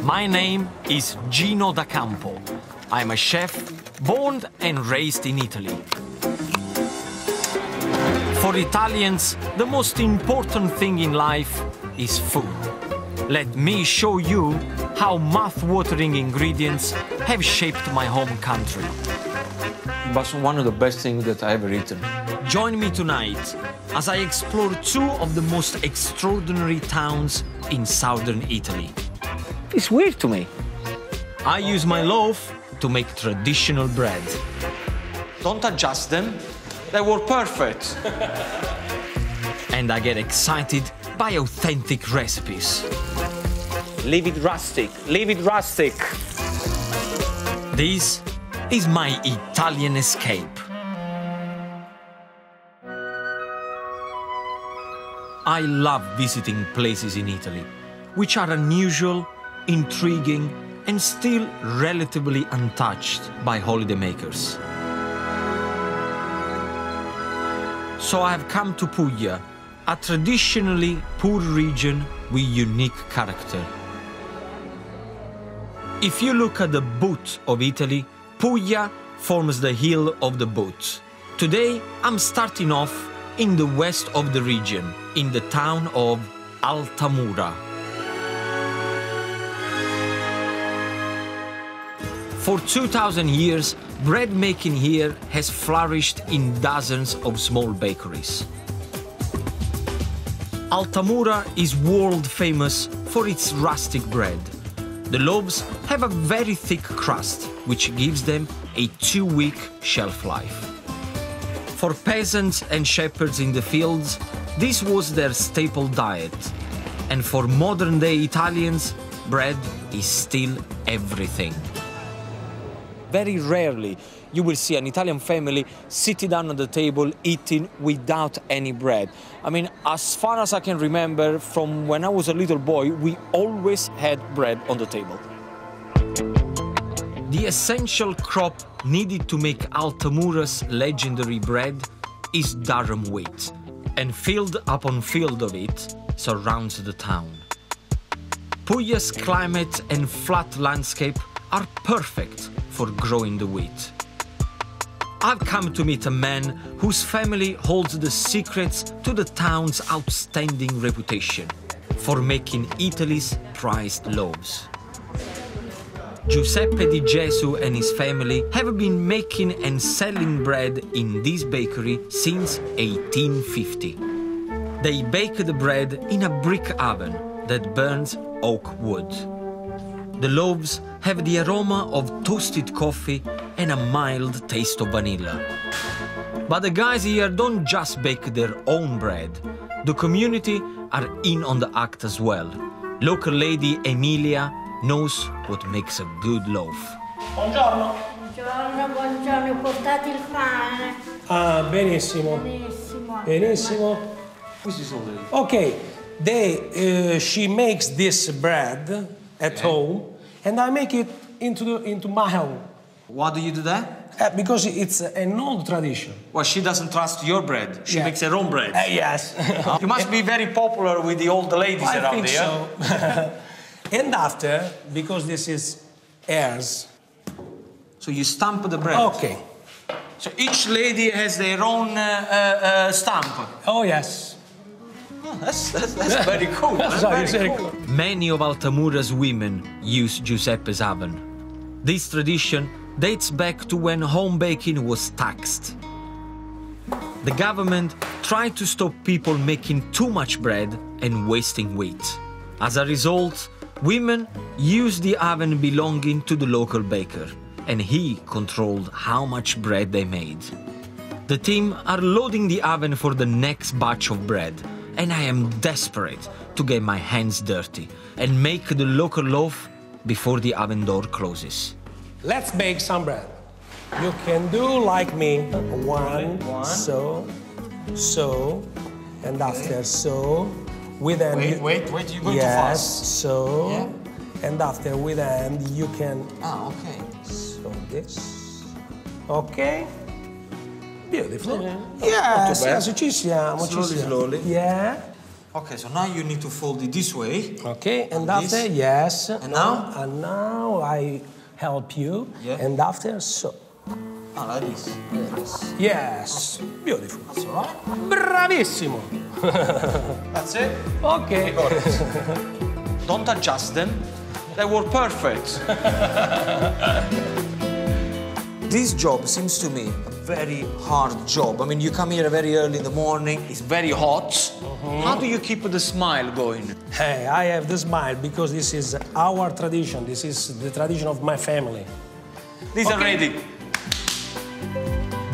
My name is Gino da Campo. I'm a chef, born and raised in Italy. For Italians, the most important thing in life is food. Let me show you how mouth-watering ingredients have shaped my home country. It was one of the best things that I ever eaten. Join me tonight as I explore two of the most extraordinary towns in southern Italy. It's weird to me. I use my loaf to make traditional bread. Don't adjust them. They were perfect. And I get excited by authentic recipes. Leave it rustic. Leave it rustic. This is my Italian escape. I love visiting places in Italy, which are unusual, intriguing, and still relatively untouched by holidaymakers. So I have come to Puglia, a traditionally poor region with unique character. If you look at the boot of Italy, Puglia forms the heel of the boot. Today, I'm starting off in the west of the region, in the town of Altamura. For 2,000 years, bread making here has flourished in dozens of small bakeries. Altamura is world famous for its rustic bread. The loaves have a very thick crust, which gives them a 2-week shelf life. For peasants and shepherds in the fields, this was their staple diet. And for modern-day Italians, bread is still everything. Very rarely you will see an Italian family sitting down at the table eating without any bread. I mean, as far as I can remember, from when I was a little boy, we always had bread on the table. The essential crop needed to make Altamura's legendary bread is durum wheat, and field upon field of it surrounds the town. Puglia's climate and flat landscape are perfect for growing the wheat. I've come to meet a man whose family holds the secrets to the town's outstanding reputation for making Italy's prized loaves. Giuseppe Di Gesù and his family have been making and selling bread in this bakery since 1850. They bake the bread in a brick oven that burns oak wood. The loaves have the aroma of toasted coffee and a mild taste of vanilla. But the guys here don't just bake their own bread. The community are in on the act as well. Local lady Emilia knows what makes a good loaf. Buongiorno. Buongiorno, buongiorno, portate il pane. Ah, benissimo. Benissimo. Benissimo. Okay, she makes this bread at home, and I make it into my home. Why do you do that? Because it's an old tradition. Well, she doesn't trust your bread. She makes her own bread. Yes. You must be very popular with the old ladies around here. I think so. And after, because this is heirs. So you stamp the bread. Okay. So each lady has their own stamp. Oh, yes. Oh, that's very cool. That's very cool. Many of Altamura's women use Giuseppe's oven. This tradition dates back to when home baking was taxed. The government tried to stop people making too much bread and wasting wheat. As a result, women used the oven belonging to the local baker, and he controlled how much bread they made. The team are loading the oven for the next batch of bread, and I am desperate to get my hands dirty and make the local loaf before the oven door closes. Let's bake some bread. You can do like me. One. So, and after so. With end. Wait, you're going too fast. Yes, so. Yeah. And after with end, you can. Ah, okay. So this. Okay. Beautiful. Yeah. Yes, ci siamo. Slowly. Yeah. Okay, so now you need to fold it this way. Okay, and Like after, this. yes. And now? And now I help you. Yeah. And after, so. Ah, like this. Yes, beautiful. That's all right. Bravissimo. That's it. Okay. Got it. Don't adjust them. They were perfect. This job seems to me a very hard job. I mean, you come here very early in the morning, it's very hot. How do you keep the smile going? Hey, I have the smile because this is our tradition. This is the tradition of my family. These are ready.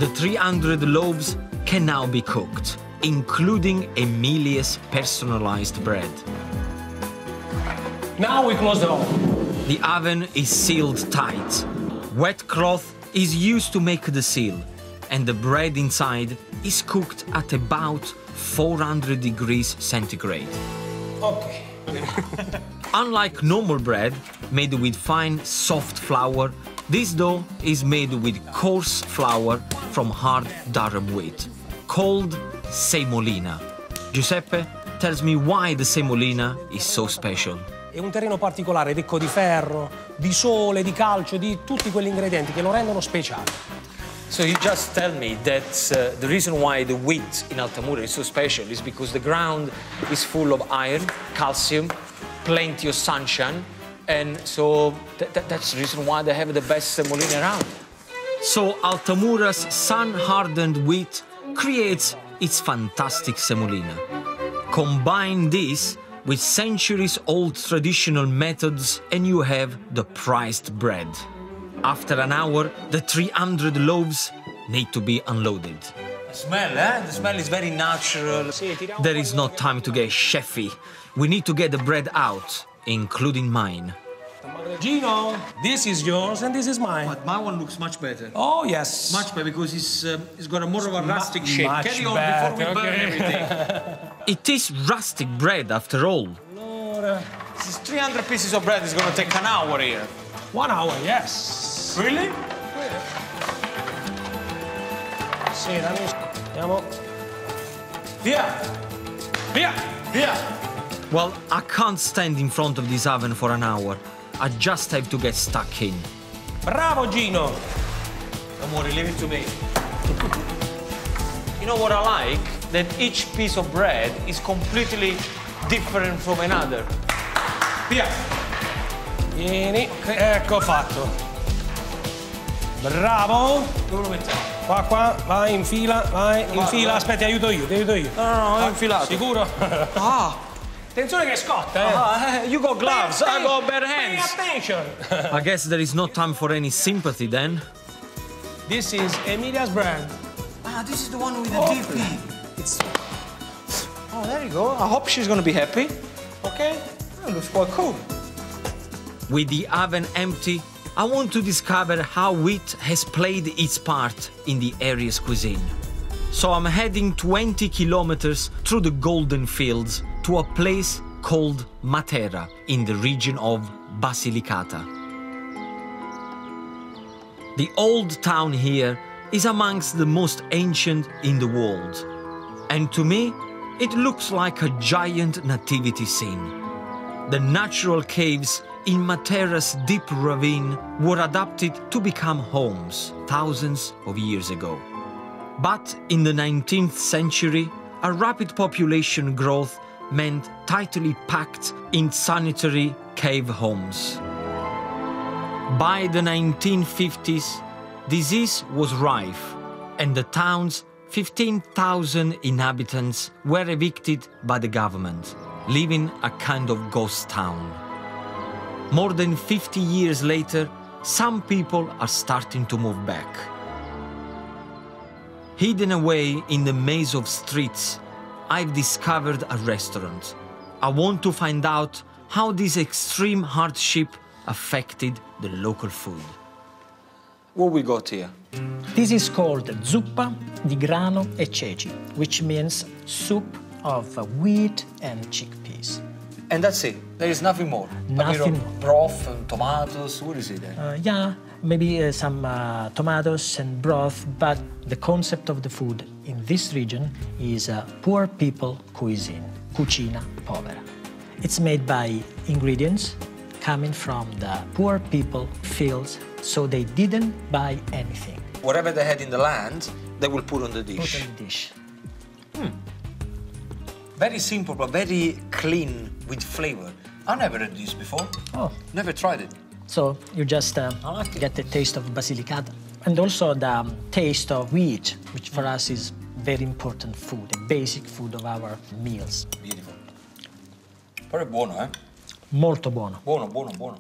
The 300 loaves can now be cooked, including Emilia's personalized bread. Now we close the oven. The oven is sealed tight. Wet cloth is used to make the seal, and the bread inside is cooked at about 400 degrees centigrade. Okay. Unlike normal bread, made with fine, soft flour, this dough is made with coarse flour from hard durum wheat, called semolina. Giuseppe tells me why the semolina is so special. È un terreno particolare, ricco di ferro, di sole, di calcio, di tutti quegli ingredienti che lo rendono speciale. So you just tell me that the reason why the wheat in Altamura is so special is because the ground is full of iron, calcium, plenty of sunshine, and so that's the reason why they have the best semolina around. So Altamura's sun-hardened wheat creates its fantastic semolina. Combine this with centuries-old traditional methods and you have the prized bread. After an hour, the 300 loaves need to be unloaded. The smell, eh? The smell is very natural. There is no time to get chefy. We need to get the bread out, including mine. Gino, this is yours and this is mine. But my one looks much better. Oh, yes. Much better because it's got a more of a rustic shape. much Carry on better, before we burn okay. everything. It is rustic bread after all. Allora, This is 300 pieces of bread is going to take an hour here. 1 hour, yes. Really? Sì, dammi. Andiamo. Via! Via! Via! Well, I can't stand in front of this oven for an hour. I just have to get stuck in. Bravo, Gino. Don't worry, leave it to me. You know what I like? That each piece of bread is completely different from another. Via! Vieni. Ecco fatto. Bravo. Dove lo mettiamo? Qua, vai, in fila, vai, in fila. Aspetta, ti aiuto io. No, è infilato. Sicuro? Ah! Attenzione che scotta, You got gloves, I got bare hands. Pay attention. I guess there is no time for any sympathy then. This is Emilia's bread. Ah, this is the one with the DP. Oh, there you go. I hope she's gonna be happy. Okay? That looks quite cool. With the oven empty, I want to discover how wheat has played its part in the area's cuisine. So I'm heading 20 kilometers through the golden fields to a place called Matera in the region of Basilicata. The old town here is amongst the most ancient in the world. And to me, it looks like a giant nativity scene. The natural caves in Matera's deep ravine were adapted to become homes thousands of years ago. But in the 19th century, a rapid population growth meant tightly packed, insanitary cave homes. By the 1950s, disease was rife, and the town's 15,000 inhabitants were evicted by the government, leaving a kind of ghost town. More than 50 years later, some people are starting to move back. Hidden away in the maze of streets, I've discovered a restaurant. I want to find out how this extreme hardship affected the local food. What we got here? This is called zuppa di grano e ceci, which means soup of wheat and chickpeas. And that's it. There is nothing more. Nothing A bit of broth and tomatoes. What is it then? Yeah, maybe some tomatoes and broth, but the concept of the food in this region is poor people cuisine. cucina povera. It's made by ingredients coming from the poor people fields, so they didn't buy anything. Whatever they had in the land, they will put on the dish. Put on the dish. Very simple, but very clean with flavor. I never had this before. Oh. Never tried it. So you just like it. get the taste of basilicata and also the taste of wheat, which for us is very important food, the basic food of our meals. Beautiful. Very buono, eh? Molto buono. Buono, buono, buono.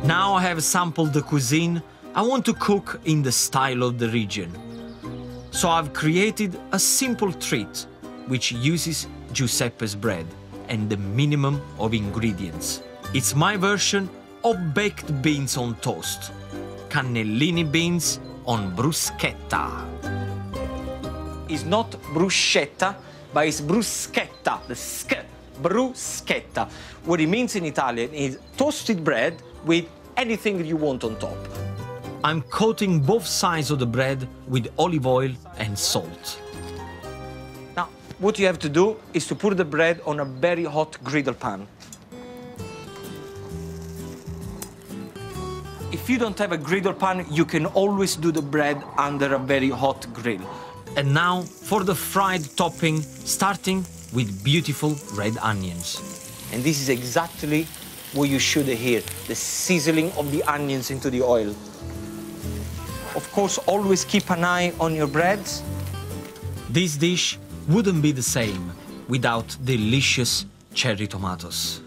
Now I have sampled the cuisine, I want to cook in the style of the region. So I've created a simple treat which uses Giuseppe's bread and the minimum of ingredients. It's my version of baked beans on toast. Cannellini beans on bruschetta. It's not bruschetta, but it's bruschetta, the sk, bruschetta. What it means in Italian is toasted bread with anything you want on top. I'm coating both sides of the bread with olive oil and salt. Now, what you have to do is to put the bread on a very hot griddle pan. If you don't have a griddle pan, you can always do the bread under a very hot grill. And now for the fried topping, starting with beautiful red onions. And this is exactly what you should hear, the sizzling of the onions into the oil. Of course, always keep an eye on your bread. This dish wouldn't be the same without delicious cherry tomatoes.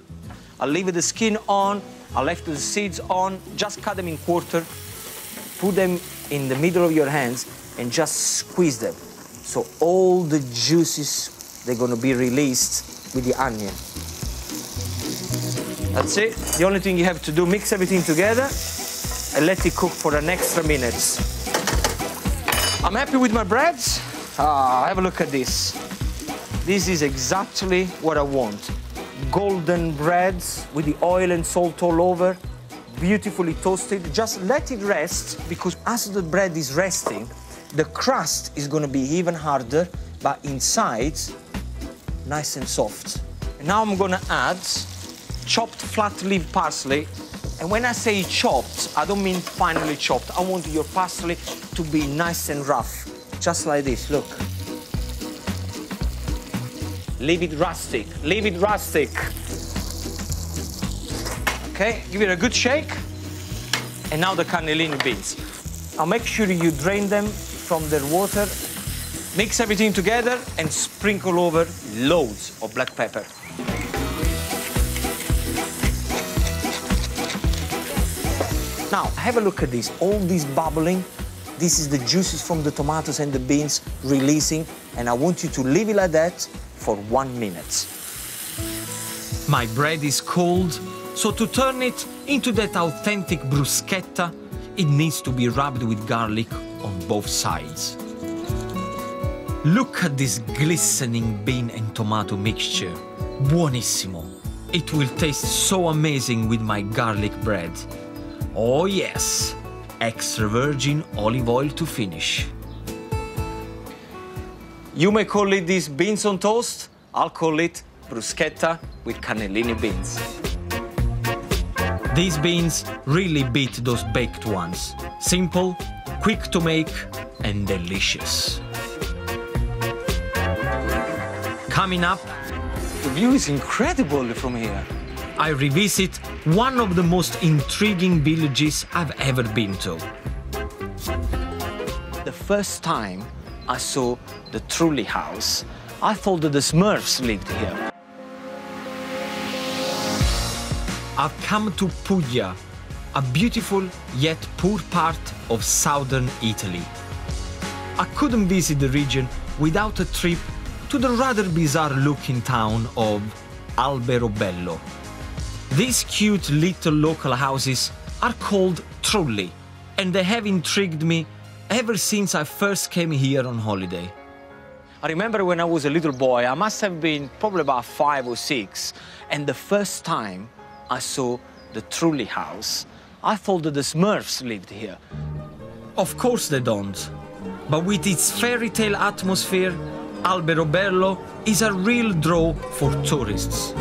I'll leave the skin on, I'll leave the seeds on, just cut them in quarter, put them in the middle of your hands and just squeeze them. So all the juices, they're gonna be released with the onion. That's it. The only thing you have to do, mix everything together and let it cook for an extra minute. I'm happy with my breads. Have a look at this. This is exactly what I want. Golden breads with the oil and salt all over, beautifully toasted. Just let it rest, because as the bread is resting, the crust is gonna be even harder, but inside, nice and soft. And now I'm gonna add chopped flat leaf parsley. And when I say chopped, I don't mean finely chopped. I want your parsley to be nice and rough, just like this, look. Leave it rustic, leave it rustic. Okay, give it a good shake. And now the cannellini beans. Now make sure you drain them from their water. Mix everything together and sprinkle over loads of black pepper. Now, have a look at this, all this bubbling. This is the juices from the tomatoes and the beans releasing, and I want you to leave it like that for 1 minute. My bread is cold, so to turn it into that authentic bruschetta, it needs to be rubbed with garlic on both sides. Look at this glistening bean and tomato mixture. Buonissimo. It will taste so amazing with my garlic bread. Oh yes, extra virgin olive oil to finish. You may call it this beans on toast. I'll call it bruschetta with cannellini beans. These beans really beat those baked ones. Simple, quick to make, and delicious. Coming up, The view is incredible from here. I revisit one of the most intriguing villages I've ever been to. The first time I saw the Trulli house, I thought that the Smurfs lived here. I've come to Puglia, a beautiful yet poor part of southern Italy. I couldn't visit the region without a trip to the rather bizarre-looking town of Alberobello. These cute little local houses are called Trulli, and they have intrigued me ever since I first came here on holiday. I remember when I was a little boy, I must have been probably about 5 or 6, and the first time I saw the Trulli house, I thought that the Smurfs lived here. Of course they don't, but with its fairy tale atmosphere, Alberobello is a real draw for tourists.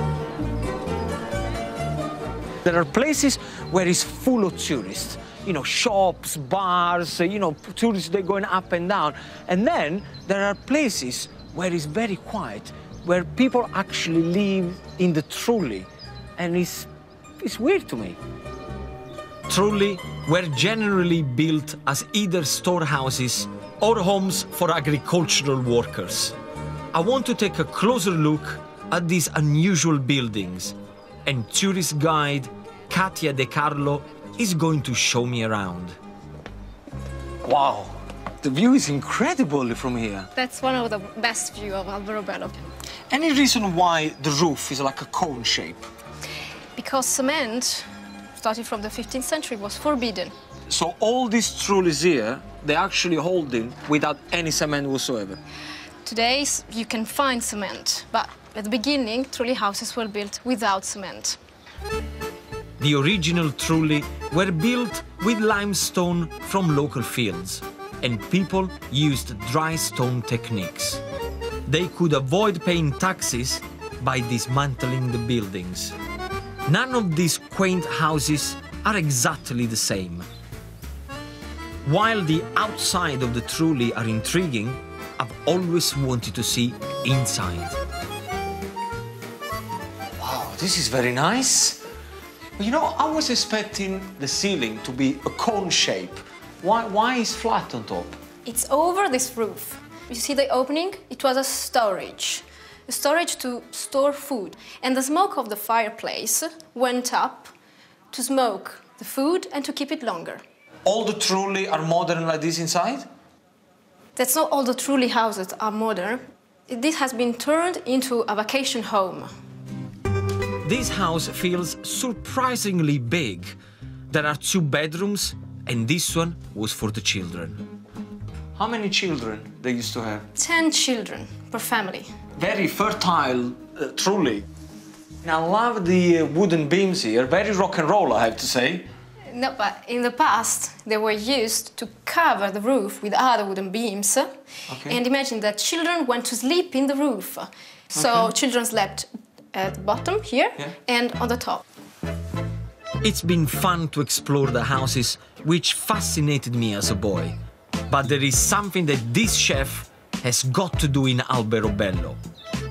There are places where it's full of tourists. You know, shops, bars, you know, tourists, they're going up and down. And then there are places where it's very quiet, where people actually live in the Trulli. And it's weird to me. Trulli were generally built as either storehouses or homes for agricultural workers. I want to take a closer look at these unusual buildings, and tourist guide Katia De Carlo is going to show me around. Wow, the view is incredible from here. That's one of the best views of Alberobello. Any reason why the roof is like a cone shape? Because cement, starting from the 15th century, was forbidden. So all these trullis here, they're actually holding without any cement whatsoever? Today, you can find cement, but at the beginning, Trulli houses were built without cement. The original Trulli were built with limestone from local fields, and people used dry stone techniques. They could avoid paying taxes by dismantling the buildings. None of these quaint houses are exactly the same. While the outside of the Trulli are intriguing, I've always wanted to see inside. Wow, this is very nice. You know, I was expecting the ceiling to be a cone shape. Why is flat on top? It's over this roof. You see the opening? It was a storage to store food. And the smoke of the fireplace went up to smoke the food and to keep it longer. All the Trulli are modern like this inside? That's not all the Trulli houses are modern. This has been turned into a vacation home. This house feels surprisingly big. There are 2 bedrooms, and this one was for the children. How many children they used to have? 10 children per family. Very fertile Trulli. And I love the wooden beams here, very rock and roll, I have to say. No, but in the past, they were used to cover the roof with other wooden beams. Okay. And imagine that children went to sleep in the roof. So children slept at the bottom here and on the top. It's been fun to explore the houses, which fascinated me as a boy. But there is something that this chef has got to do in Alberobello: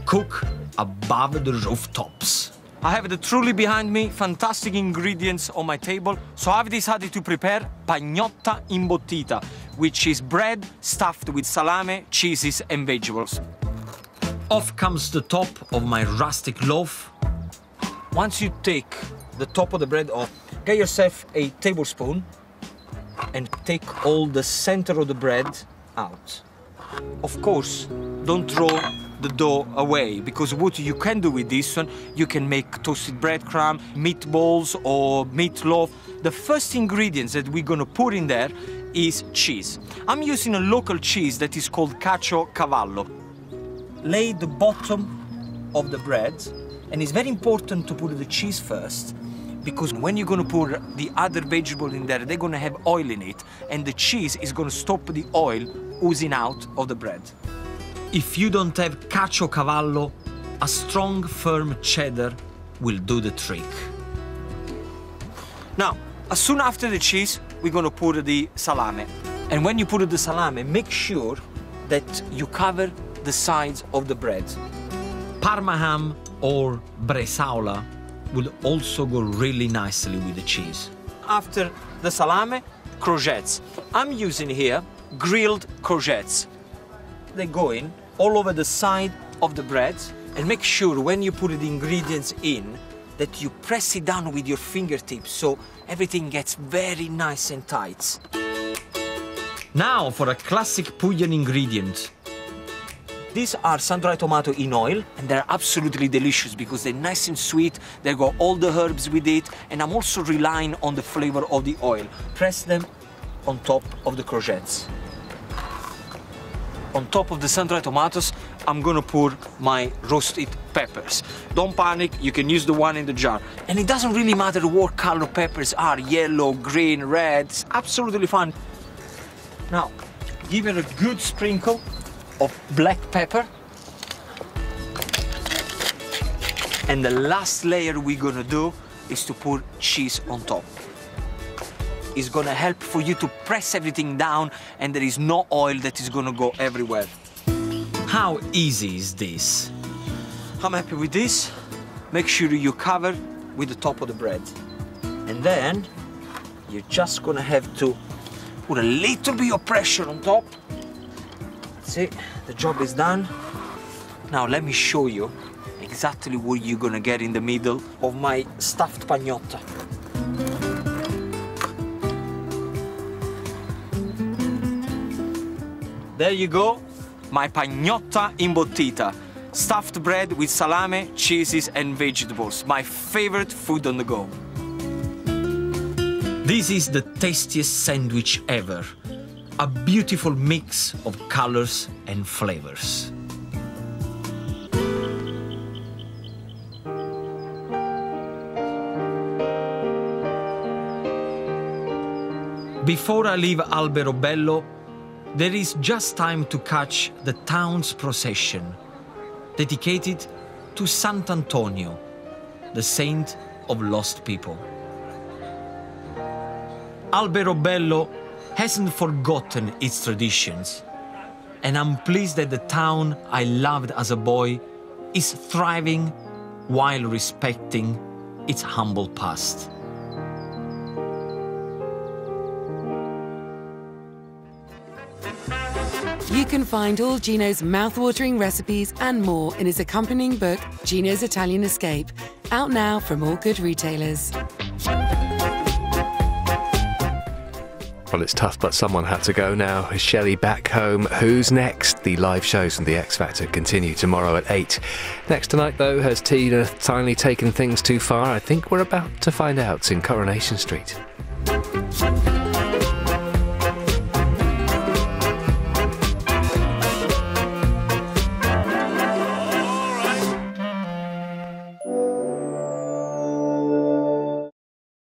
cook above the rooftops. I have the Trulli behind me, fantastic ingredients on my table. So I've decided to prepare pagnotta imbottita, which is bread stuffed with salame, cheeses and vegetables. Off comes the top of my rustic loaf. Once you take the top of the bread off, get yourself a tablespoon and take all the center of the bread out. Of course, don't throw the dough away, because what you can do with this one, you can make toasted breadcrumb, meatballs or meatloaf. The first ingredients that we're gonna put in there is cheese. I'm using a local cheese that is called cavallo. Lay the bottom of the bread, and it's very important to put the cheese first, because when you're gonna put the other vegetable in there, they're gonna have oil in it, and the cheese is gonna stop the oil oozing out of the bread. If you don't have cavallo, a strong, firm cheddar will do the trick. Now, as soon after the cheese, we're gonna put the salame. And when you put the salame, make sure that you cover the sides of the bread. Parma ham or bresaola will also go really nicely with the cheese. After the salame, courgettes. I'm using here grilled courgettes. They go in all over the side of the bread, and make sure when you put the ingredients in that you press it down with your fingertips so everything gets very nice and tight. Now for a classic Puglian ingredient. These are sun-dried tomato in oil, and they're absolutely delicious because they're nice and sweet, they got all the herbs with it, and I'm also relying on the flavor of the oil. Press them on top of the courgettes. On top of the sun-dried tomatoes, I'm gonna pour my roasted peppers. Don't panic, you can use the one in the jar. And it doesn't really matter what color peppers are, yellow, green, red, it's absolutely fine. Now, give it a good sprinkle of black pepper, And the last layer we're gonna do is to put cheese on top. It's gonna help for you to press everything down and there is no oil that is gonna go everywhere. How easy is this? I'm happy with this. Make sure you cover with the top of the bread. And then you're just gonna have to put a little bit of pressure on top. See, the job is done. Now let me show you exactly what you're gonna get in the middle of my stuffed pagnotta. There you go, my pagnotta imbottita. Stuffed bread with salame, cheeses and vegetables. My favorite food on the go. This is the tastiest sandwich ever. A beautiful mix of colors and flavors. Before I leave Alberobello, there is just time to catch the town's procession, dedicated to Sant'Antonio, the saint of lost people. Alberobello hasn't forgotten its traditions, and I'm pleased that the town I loved as a boy is thriving while respecting its humble past. You can find all Gino's mouth-watering recipes and more in his accompanying book, Gino's Italian Escape, out now from all good retailers. Well, it's tough, but someone had to go now. Is Shelley back home? Who's next? The live shows from the X Factor continue tomorrow at 8. Next tonight, though, has Tina finally taken things too far? I think we're about to find out in Coronation Street.